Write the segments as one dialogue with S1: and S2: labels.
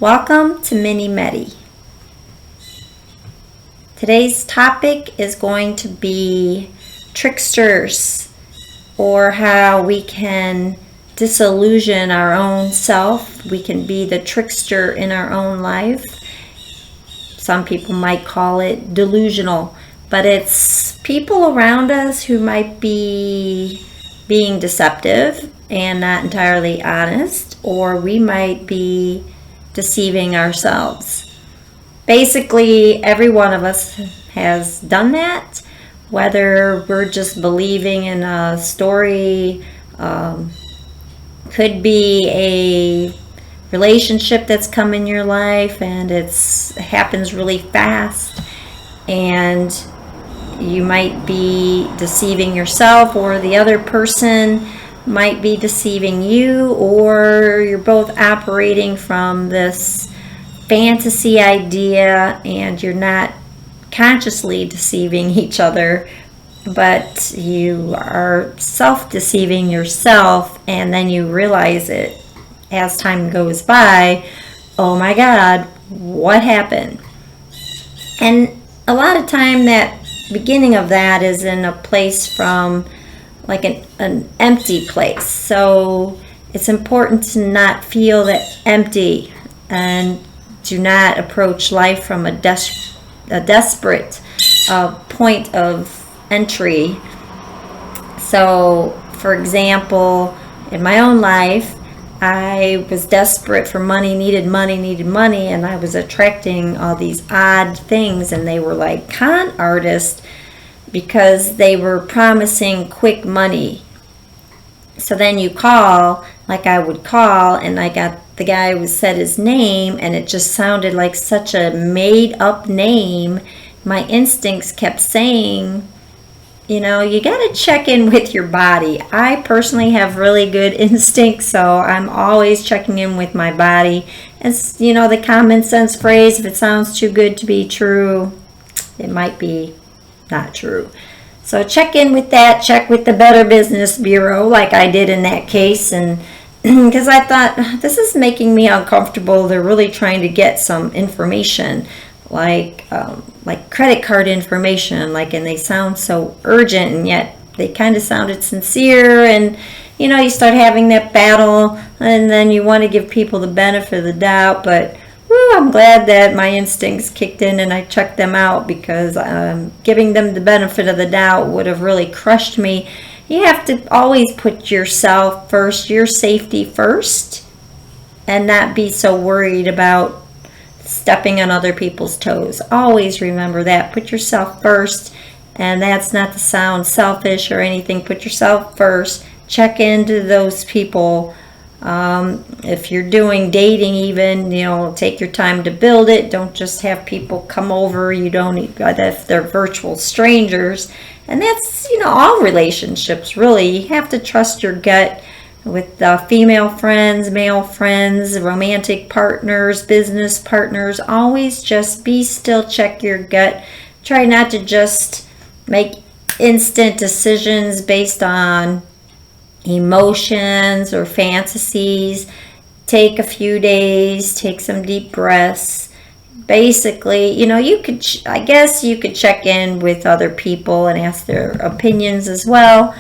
S1: Welcome to Mini Medi. Today's topic is going to be tricksters, or how we can disillusion our own self. We can be the trickster in our own life. Some people might call it delusional, but it's people around us who might be being deceptive and not entirely honest, or we might be deceiving ourselves. Basically, every one of us has done that, whether we're just believing in a story, could be a relationship that's come in your life and it happens really fast, and you might be deceiving yourself, or the other person might be deceiving you, or you're both operating from this fantasy idea and you're not consciously deceiving each other, but you are self-deceiving yourself, and then you realize it as time goes by. Oh my God, what happened? And a lot of time that beginning of that is in a place from like an empty place. So it's important to not feel that empty, and do not approach life from a desperate point of entry. So, for example, in my own life, I was desperate for money, needed money, and I was attracting all these odd things, and they were like con artists because they were promising quick money. So then you call, like I would call, and I got the guy who said his name, and it just sounded like such a made-up name. My instincts kept saying, you know, you got to check in with your body. I personally have really good instincts, so I'm always checking in with my body. It's, you know, the common sense phrase, if it sounds too good to be true, it might be not true. So check in with that. Check with the Better Business Bureau, like I did in that case, and because I thought, this is making me uncomfortable. They're really trying to get some information, like credit card information, and they sound so urgent, and yet they kind of sounded sincere. And you know, you start having that battle, and then you want to give people the benefit of the doubt, but I'm glad that my instincts kicked in and I checked them out, because giving them the benefit of the doubt would have really crushed me. You have to always put yourself first, your safety first, and not be so worried about stepping on other people's toes. Always remember that. Put yourself first, and that's not to sound selfish or anything. Put yourself first. Check into those people. If you're doing dating, even, you know, take your time to build it. Don't just have people come over. You don't, if they're virtual strangers. And that's, you know, all relationships, really. You have to trust your gut with female friends, male friends, romantic partners, business partners. Always just be still, check your gut. Try not to just make instant decisions based on emotions or fantasies. Take a few days, take some deep breaths. Basically, you know, I guess you could check in with other people and ask their opinions as well.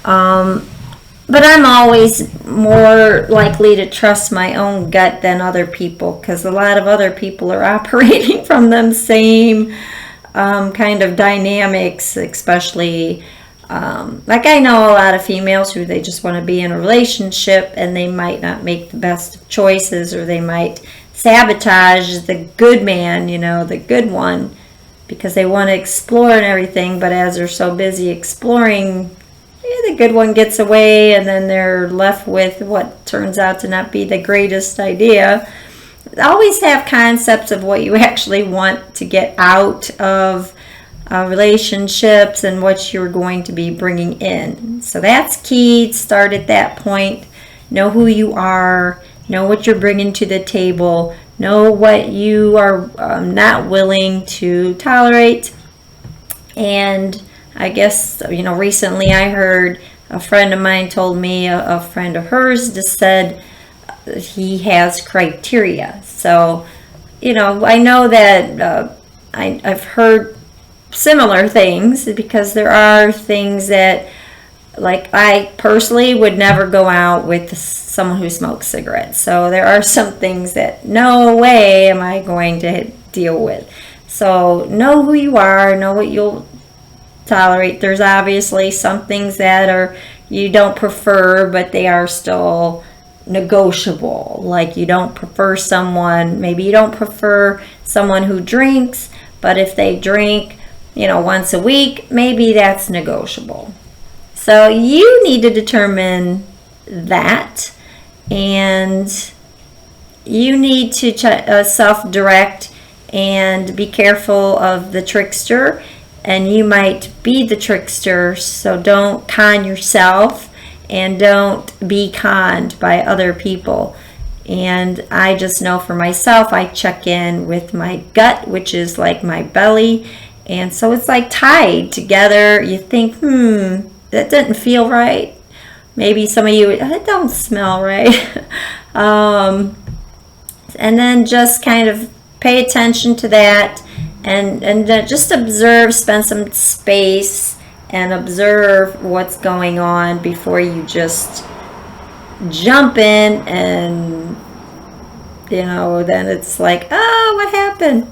S1: But I'm always more likely to trust my own gut than other people, because a lot of other people are operating from them same kind of dynamics, especially like I know a lot of females who they just want to be in a relationship, and they might not make the best of choices, or they might sabotage the good man, you know, the good one, because they want to explore and everything, but as they're so busy exploring, the good one gets away, and then they're left with what turns out to not be the greatest idea. Always have concepts of what you actually want to get out of relationships and what you're going to be bringing in. So that's key. Start at that point. Know who you are. Know what you're bringing to the table. Know what you are not willing to tolerate. And I guess, you know, recently I heard a friend of mine told me, a friend of hers just said, he has criteria. So, I know that I've heard similar things, because there are things that, like, I personally would never go out with someone who smokes cigarettes. So there are some things that no way am I going to deal with. So know who you are, know what you'll tolerate. There's obviously some things that you don't prefer, but they are still negotiable. Like, you don't prefer someone, maybe you don't prefer someone who drinks, but if they drink, once a week, maybe that's negotiable. So you need to determine that, and you need to self-direct and be careful of the trickster, and you might be the trickster, so don't con yourself and don't be conned by other people. And I just know for myself, I check in with my gut, which is like my belly, and so it's like tied together. You think, that didn't feel right. Maybe some of you, that don't smell right. And then just kind of pay attention to that, and just observe, spend some space and observe what's going on before you just jump in, and then it's like, oh, what happened?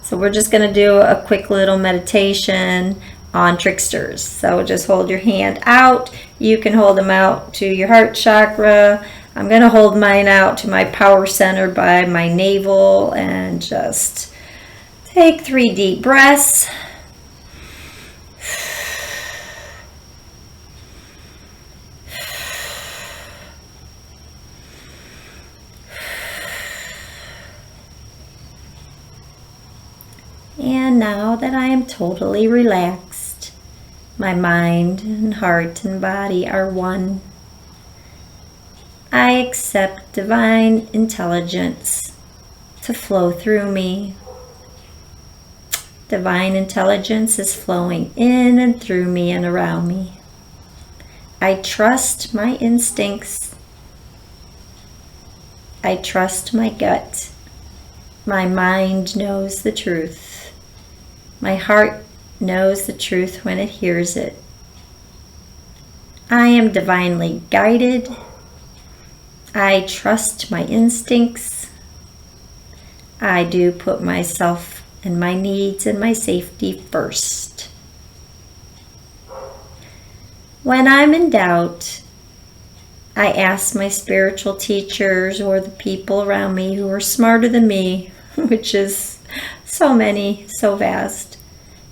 S1: So we're just going to do a quick little meditation on tricksters. So just hold your hand out. You can hold them out to your heart chakra. I'm going to hold mine out to my power center by my navel, and just take 3 deep breaths. And now that I am totally relaxed, my mind and heart and body are one, I accept divine intelligence to flow through me. Divine intelligence is flowing in and through me and around me. I trust my instincts. I trust my gut. My mind knows the truth. My heart knows the truth when it hears it. I am divinely guided. I trust my instincts. I do put myself and my needs and my safety first. When I'm in doubt, I ask my spiritual teachers or the people around me who are smarter than me, which is so many, so vast.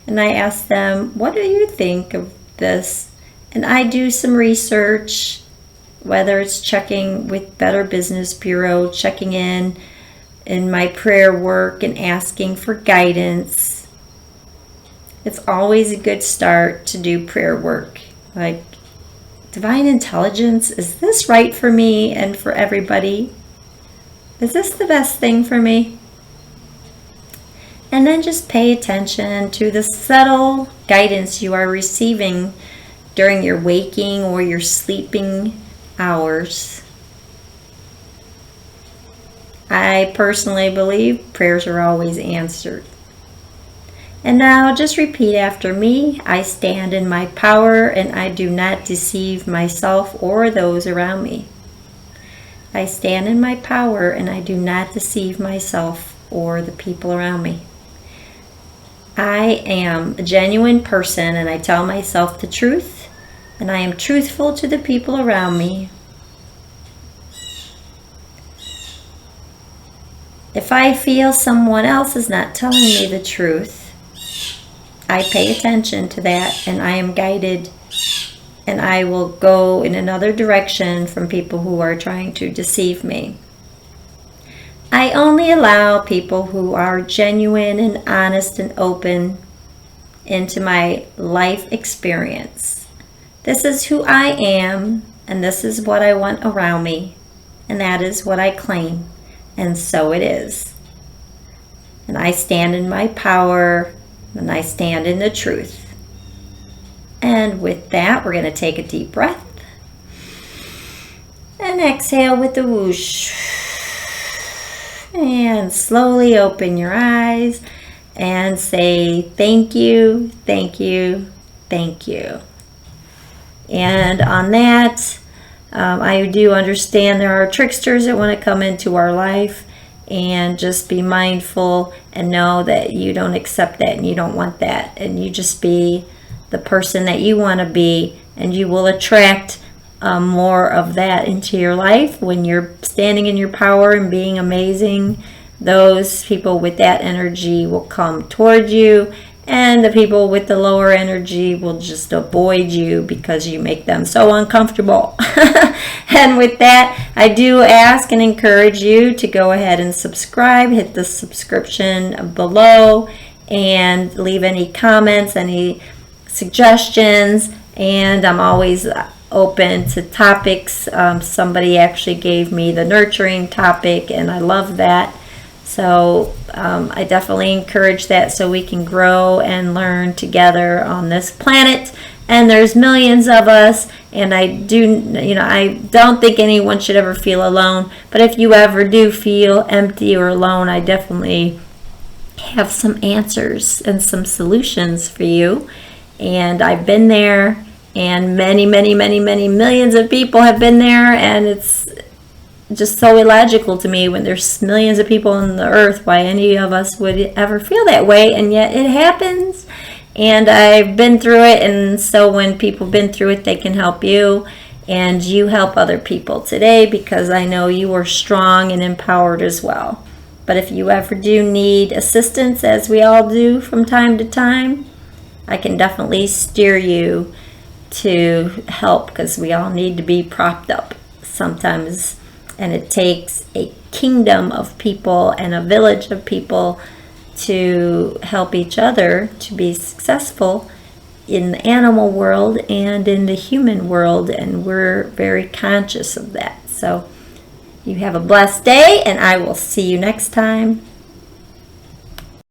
S1: And I ask them, what do you think of this? And I do some research, whether it's checking with Better Business Bureau, checking in my prayer work and asking for guidance. It's always a good start to do prayer work. Like, divine intelligence, is this right for me and for everybody? Is this the best thing for me? And then just pay attention to the subtle guidance you are receiving during your waking or your sleeping hours. I personally believe prayers are always answered. And now just repeat after me. I stand in my power and I do not deceive myself or those around me. I stand in my power and I do not deceive myself or the people around me. I am a genuine person and I tell myself the truth, and I am truthful to the people around me. If I feel someone else is not telling me the truth, I pay attention to that and I am guided, and I will go in another direction from people who are trying to deceive me. I only allow people who are genuine and honest and open into my life experience. This is who I am, and this is what I want around me, and that is what I claim, and so it is. And I stand in my power, and I stand in the truth. And with that, we're going to take a deep breath. And And exhale with the whoosh. And slowly open your eyes and say thank you, thank you, thank you. And on that, I do understand there are tricksters that want to come into our life, and just be mindful and know that you don't accept that and you don't want that, and you just be the person that you want to be, and you will attract more of that into your life when you're standing in your power and being amazing. Those people with that energy will come toward you, and the people with the lower energy will just avoid you because you make them so uncomfortable. And with that, I do ask and encourage you to go ahead and subscribe. Hit the subscription below and leave any comments, any suggestions. And I'm always open to topics. Somebody actually gave me the nurturing topic, and I love that. So I definitely encourage that, so we can grow and learn together on this planet. And there's millions of us, and I don't think anyone should ever feel alone. But if you ever do feel empty or alone, I definitely have some answers and some solutions for you. And I've been there, and many, many, many, many millions of people have been there, and it's just so illogical to me when there's millions of people on the earth why any of us would ever feel that way, and yet it happens. And I've been through it, and so when people have been through it, they can help you, and you help other people today, because I know you are strong and empowered as well. But if you ever do need assistance, as we all do from time to time, I can definitely steer you to help, because we all need to be propped up sometimes. And it takes a kingdom of people and a village of people to help each other to be successful in the animal world and in the human world. And we're very conscious of that. So you have a blessed day, and I will see you next time.